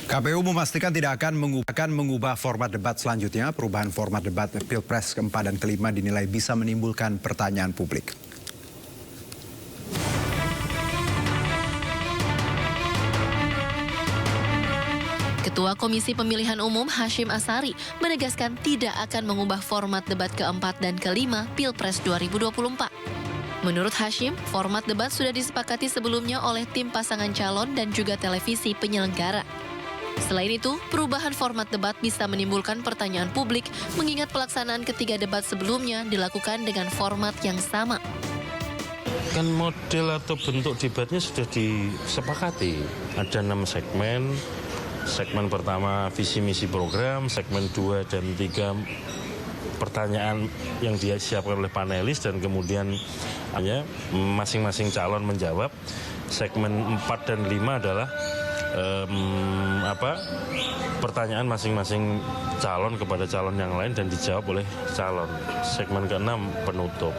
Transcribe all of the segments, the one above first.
KPU memastikan tidak akan mengubah format debat selanjutnya. Perubahan format debat Pilpres keempat dan kelima dinilai bisa menimbulkan pertanyaan publik. Ketua Komisi Pemilihan Umum Hashim Ashari menegaskan tidak akan mengubah format debat keempat dan kelima Pilpres 2024. Menurut Hashim, format debat sudah disepakati sebelumnya oleh tim pasangan calon dan juga televisi penyelenggara. Selain itu, perubahan format debat bisa menimbulkan pertanyaan publik mengingat pelaksanaan ketiga debat sebelumnya dilakukan dengan format yang sama. Kan model atau bentuk debatnya sudah disepakati. Ada 6 segmen. Segmen pertama visi misi program, segmen 2 dan 3 pertanyaan yang disiapkan oleh panelis dan kemudian hanya masing-masing calon menjawab. Segmen 4 dan 5 adalah pertanyaan masing-masing calon kepada calon yang lain dan dijawab oleh calon. Segmen ke-6 penutup.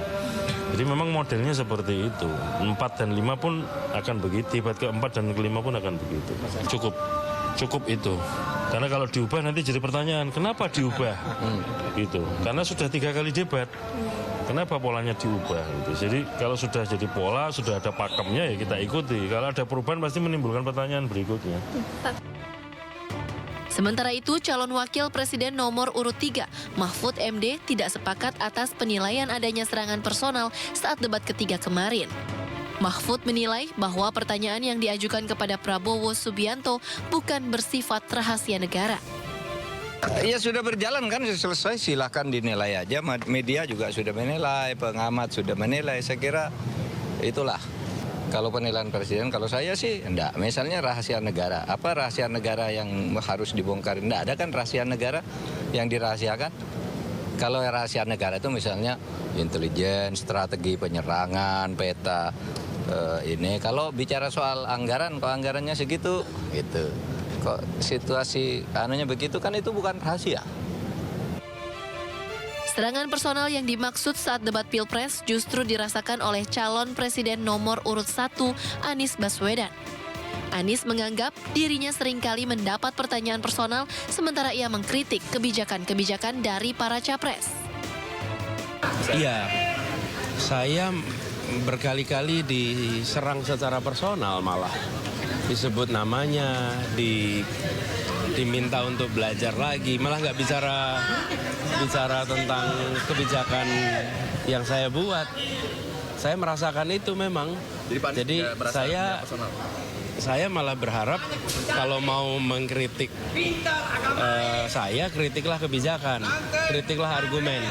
Jadi memang modelnya seperti itu. 4 dan 5 pun akan begitu, debat ke-4 dan ke-5 pun akan begitu. Cukup itu. Karena kalau diubah nanti jadi pertanyaan, kenapa diubah? Gitu. Karena sudah 3 kali debat. Kenapa polanya diubah? Gitu. Jadi kalau sudah jadi pola, sudah ada pakemnya ya kita ikuti. Kalau ada perubahan pasti menimbulkan pertanyaan berikutnya. Sementara itu, calon wakil presiden nomor urut 3, Mahfud MD, tidak sepakat atas penilaian adanya serangan personal saat debat ketiga kemarin. Mahfud menilai bahwa pertanyaan yang diajukan kepada Prabowo Subianto bukan bersifat rahasia negara. Ya sudah berjalan kan, sudah selesai, silahkan dinilai aja. Media juga sudah menilai, pengamat sudah menilai. Saya kira itulah. Kalau penilaian presiden, kalau saya sih enggak. Misalnya rahasia negara. Apa rahasia negara yang harus dibongkar? Enggak ada kan rahasia negara yang dirahasiakan. Kalau rahasia negara itu misalnya intelijen, strategi penyerangan, peta ini. Kalau bicara soal anggaran, kok anggarannya segitu, gitu. Kok situasi anunya begitu kan itu bukan rahasia. Serangan personal yang dimaksud saat debat Pilpres justru dirasakan oleh calon presiden nomor urut 1, Anies Baswedan. Anies menganggap dirinya seringkali mendapat pertanyaan personal sementara ia mengkritik kebijakan-kebijakan dari para capres. Iya, saya berkali-kali diserang secara personal malah. Disebut namanya, diminta untuk belajar lagi, malah nggak bicara tentang kebijakan yang saya buat. Saya merasakan itu memang. Jadi saya malah berharap kalau mau mengkritik saya, kritiklah kebijakan, kritiklah argumen.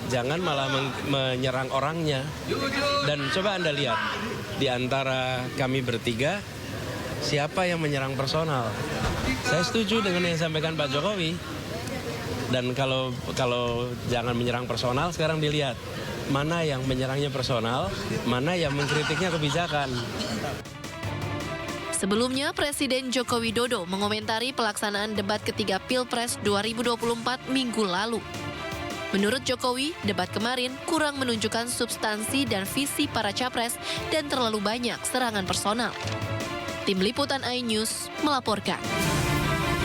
Jangan malah menyerang orangnya. Dan coba Anda lihat, di antara kami bertiga, siapa yang menyerang personal? Saya setuju dengan yang disampaikan Pak Jokowi. Dan kalau jangan menyerang personal, sekarang dilihat mana yang menyerangnya personal, mana yang mengkritiknya kebijakan. Sebelumnya, Presiden Joko Widodo mengomentari pelaksanaan debat ketiga Pilpres 2024 minggu lalu. Menurut Jokowi, debat kemarin kurang menunjukkan substansi dan visi para capres dan terlalu banyak serangan personal. Tim Liputan iNews melaporkan.